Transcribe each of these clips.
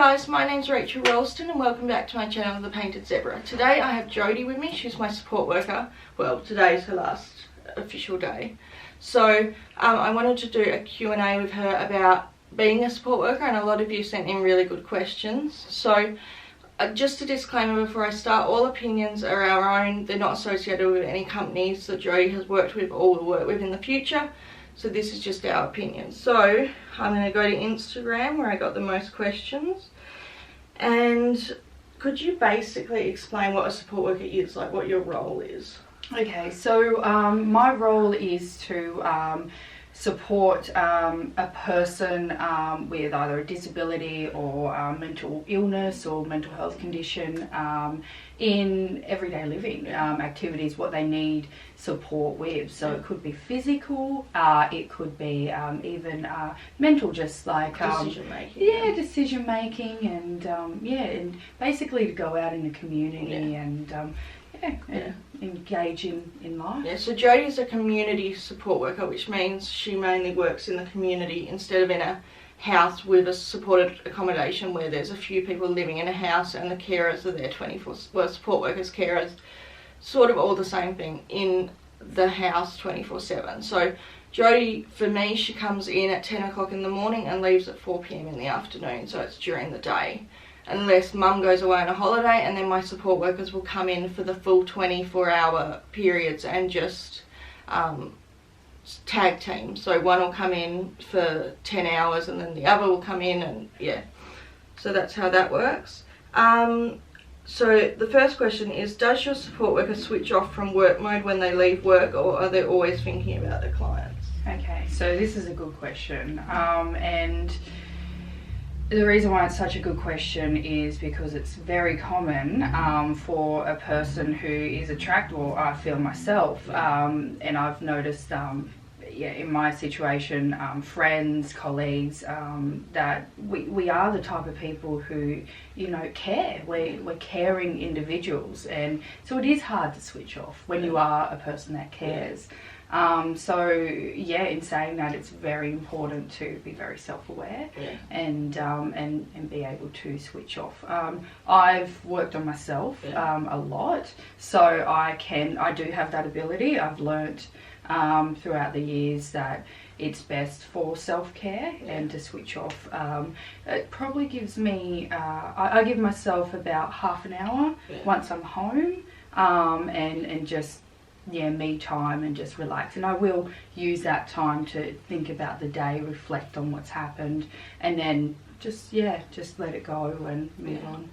guys, my name's Rachel Ralston and welcome back to my channel, The Painted Zebra. Today I have Jodie with me. She's my support worker. Well, today's her last official day. So I wanted to do a Q&A with her about being a support worker, and a lot of you sent in really good questions. So just a disclaimer before I start, all opinions are our own. They're not associated with any companies that Jodie has worked with or will work with in the future. So this is just our opinion. So I'm going to go to Instagram where I got the most questions. And could you basically explain what a support worker is, like what your role is? Okay, so my role is to support a person with either a disability or mental illness or mental health condition in everyday living activities, what they need support with. So it could be physical, it could be even mental, just like decision making. Yeah, decision making, and and basically to go out in the community and engage in life. Yeah, so Jodie is a community support worker, which means she mainly works in the community instead of in a house with a supported accommodation where there's a few people living in a house and the carers are there 24, well, support workers, carers, sort of all the same thing in the house 24/7. So Jodie, for me, she comes in at 10 o'clock in the morning and leaves at 4 p.m. in the afternoon, so it's during the day. Unless mum goes away on a holiday, and then my support workers will come in for the full 24-hour periods and just tag team. So one will come in for 10 hours and then the other will come in, and yeah. So that's how that works. So the first question is, does your support worker switch off from work mode when they leave work, or are they always thinking about their clients? Okay, so this is a good question. And the reason why it's such a good question is because it's very common for a person who is attracted, or I feel myself, and I've noticed in my situation, friends, colleagues, that we are the type of people who, care. We're caring individuals, and so it is hard to switch off when you are a person that cares. In saying that, it's very important to be very self-aware and be able to switch off. I've worked on myself a lot, so I do have that ability. I've learnt throughout the years that it's best for self-care and to switch off. It probably gives me, I give myself about half an hour once I'm home, and just me time and just relax, and I will use that time to think about the day, reflect on what's happened, and then just let it go and move on.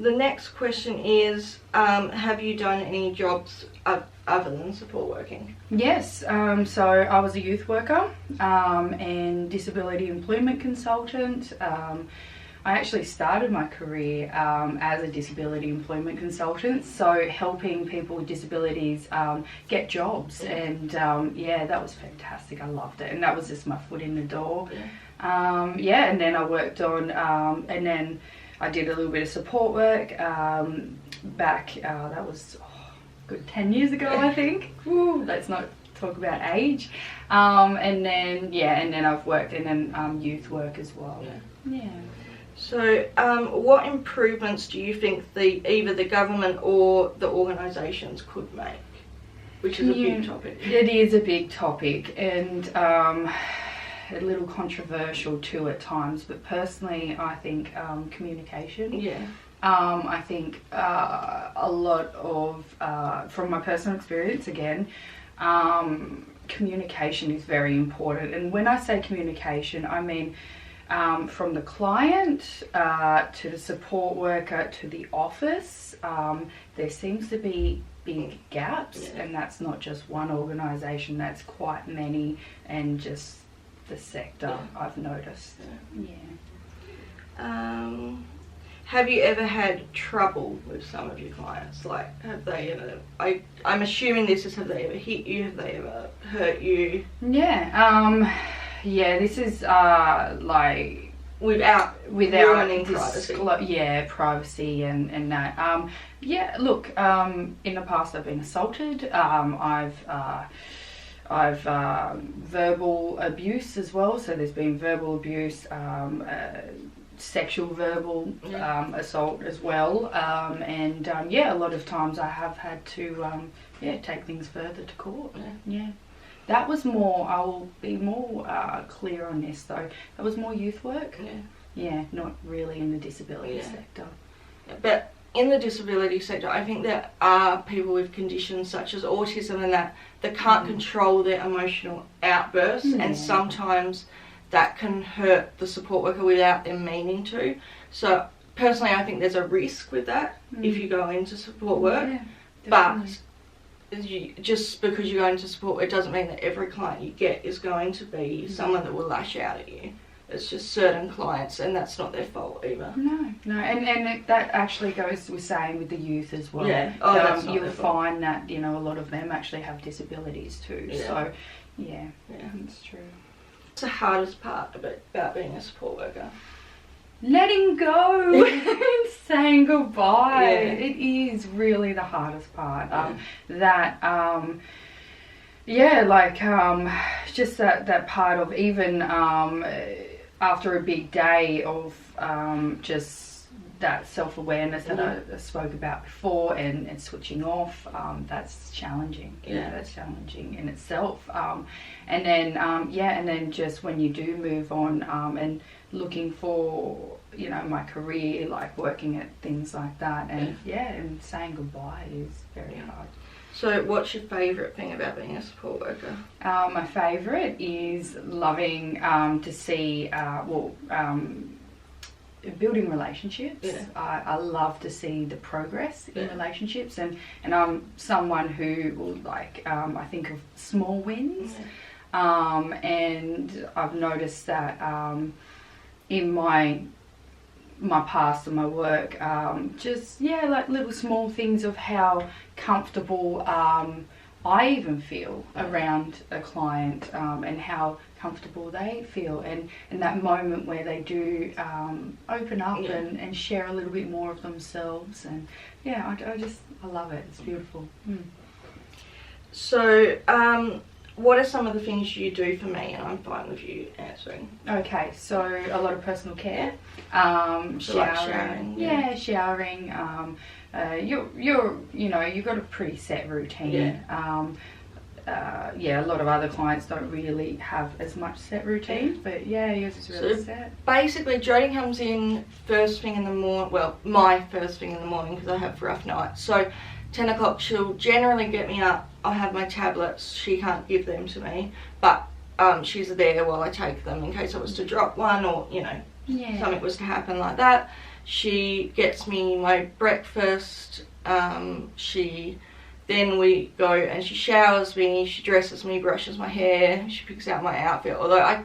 The next question is, have you done any jobs other than support working? Yes, so I was a youth worker and disability employment consultant. I actually started my career as a disability employment consultant, so helping people with disabilities get jobs, and that was fantastic. I loved it, and that was just my foot in the door. And then I worked on, and then I did a little bit of support work back, that was good 10 years ago, I think. Woo, let's not talk about age. And then I've worked in youth work as well. So what improvements do you think either the government or the organisations could make? Which is a big topic. It is a big topic, and a little controversial too at times, but personally I think communication. I think a lot of, from my personal experience again, communication is very important. And when I say communication, I mean from the client to the support worker to the office. There seems to be big gaps, and that's not just one organisation, that's quite many, and just the sector I've noticed. Have you ever had trouble with some of your clients? Like, have they ever, I'm assuming this is, have they ever hit you? Have they ever hurt you? This is like without ruining privacy. Privacy and that. In the past I've been assaulted. I've verbal abuse as well. So there's been verbal abuse, sexual verbal assault as well, and a lot of times I have had to take things further to court. That was more, I will be more clear on this though, that was more youth work. Not really in the disability sector. But in the disability sector, I think there are people with conditions such as autism and that can't control their emotional outbursts, and sometimes that can hurt the support worker without them meaning to. So personally, I think there's a risk with that if you go into support work. But just because you go into support work doesn't mean that every client you get is going to be someone that will lash out at you. It's just certain clients, and that's not their fault either. No, and that actually goes with saying with the youth as well. You'll find that a lot of them actually have disabilities too. So it's true. What's the hardest part about being a support worker? Letting go and saying goodbye. It is really the hardest part. Just that part of even after a big day of just that self-awareness that I spoke about before, and switching off, that's challenging. That's challenging in itself. And then just when you do move on and looking for my career, like working at things like that, and and saying goodbye is very hard. So what's your favourite thing about being a support worker? My favourite is loving to see, building relationships. I love to see the progress in relationships, and I'm someone who will I think of small wins, and I've noticed that in my past and my work, like little small things of how comfortable I even feel around a client, and how comfortable they feel, and that moment where they do open up and share a little bit more of themselves, and I love it. It's beautiful. So what are some of the things you do for me, and I'm fine with you answering? Okay, so a lot of personal care, showering. Showering. You've got a pretty set routine. A lot of other clients don't really have as much set routine, but yours is really set. Basically, Jodie comes in first thing in the morning. Well, my first thing in the morning, because I have rough nights. So 10 o'clock, she'll generally get me up. I have my tablets. She can't give them to me, but she's there while I take them in case I was to drop one, or something was to happen like that. She gets me my breakfast. Then we go and she showers me, she dresses me, brushes my hair, she picks out my outfit. Although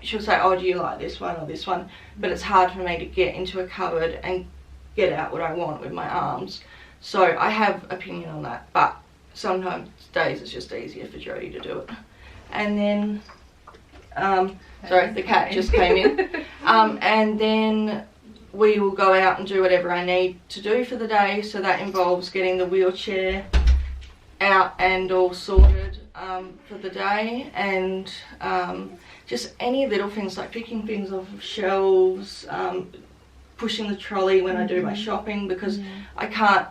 she'll say, oh, do you like this one or this one? But it's hard for me to get into a cupboard and get out what I want with my arms. So I have opinion on that, but sometimes days it's just easier for Jodie to do it. And then, sorry, the cat just came in. And then we will go out and do whatever I need to do for the day. So that involves getting the wheelchair out and all sorted for the day, and just any little things like picking things off of shelves, pushing the trolley when I do my shopping, because I can't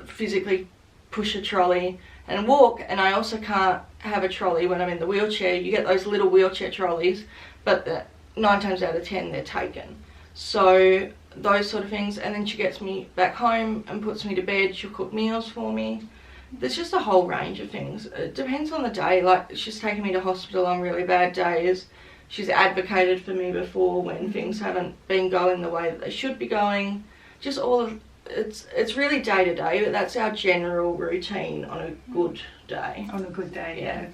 physically push a trolley and walk, and I also can't have a trolley when I'm in the wheelchair. You get those little wheelchair trolleys, but 9 times out of 10 they're taken. So those sort of things. And then she gets me back home and puts me to bed. She'll cook meals for me. There's just a whole range of things. It depends on the day. Like, she's taken me to hospital on really bad days. She's advocated for me before when things haven't been going the way that they should be going. Just all of it's really day to day, but that's our general routine on a good day. On a good day, yeah.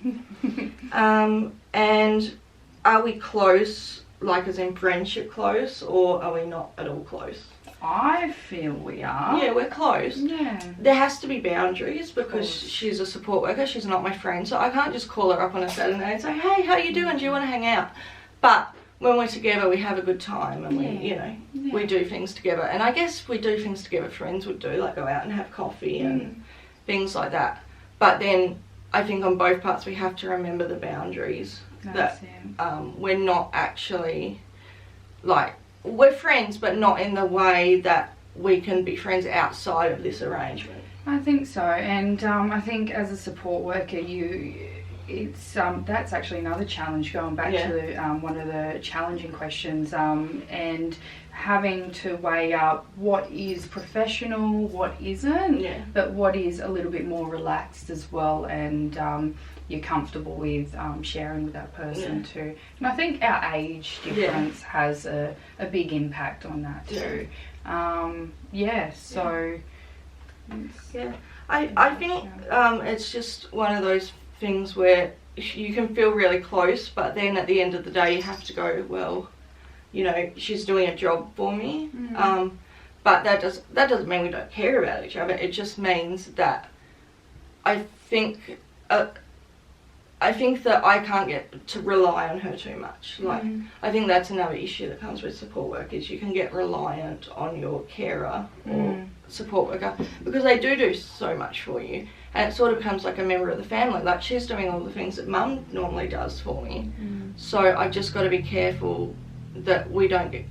And are we close, like as in friendship close, or are we not at all close? I feel we are. Yeah, we're close. Yeah. There has to be boundaries because she's a support worker. She's not my friend, so I can't just call her up on a Saturday and say, hey, how you doing? Do you want to hang out? But when we're together, we have a good time, and we do things together. And I guess we do things together friends would do, like go out and have coffee and things like that. But then I think on both parts we have to remember the boundaries. That's We're not actually, like, we're friends, but not in the way that we can be friends outside of this arrangement. I think so, and I think as a support worker, that's actually another challenge. Going back to one of the challenging questions, and having to weigh up what is professional, what isn't, but what is a little bit more relaxed as well, and you're comfortable with sharing with that person too. And I think our age difference has a big impact on that too. I think it's just one of those things where you can feel really close, but then at the end of the day you have to go, well, you know, she's doing a job for me. But that doesn't mean we don't care about each other. It just means that I think that I can't get to rely on her too much. Like, I think that's another issue that comes with support work, is you can get reliant on your carer or support worker, because they do so much for you, and it sort of becomes like a member of the family. Like, she's doing all the things that Mum normally does for me, so I've just got to be careful that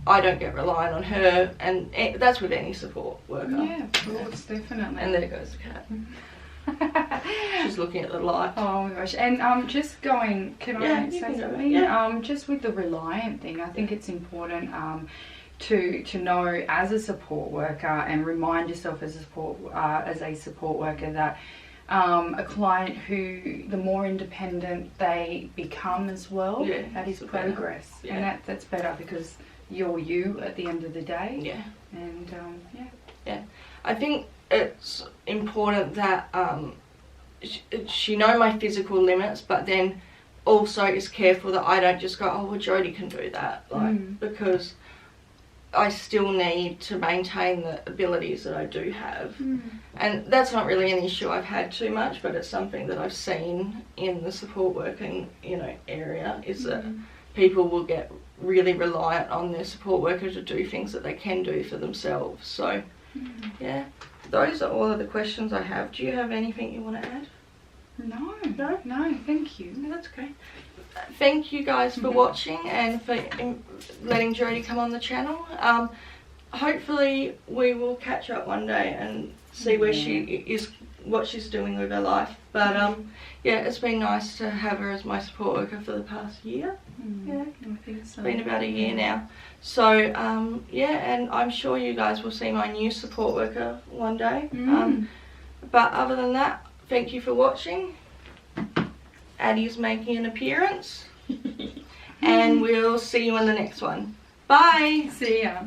I don't get reliant on her, and that's with any support worker. Yeah, of course, definitely. And there goes the cat. She's looking at the light. Oh my gosh. And just going, can I say something? Yeah. Just with the reliant thing, I think it's important to know as a support worker, and remind yourself as a support worker that a client who, the more independent they become as well, that is progress. And that's better, because you're you at the end of the day. And I think it's important that she know my physical limits, but then also is careful that I don't just go, oh well, Jodie can do that, like, because I still need to maintain the abilities that I do have. And that's not really an issue I've had too much, but it's something that I've seen in the support working, you know, area, is that people will get really reliant on their support worker to do things that they can do for themselves. So yeah, those are all of the questions I have. Do you have anything you want to add? No, thank you. No, that's okay. Thank you guys for watching and for letting Jodie come on the channel. Hopefully we will catch up one day and see where she is, what she's doing with her life. But yeah, it's been nice to have her as my support worker for the past year. I think so. It's been about a year now. So yeah, and I'm sure you guys will see my new support worker one day. But other than that, thank you for watching. Addie's making an appearance. And we'll see you in the next one. Bye! See ya.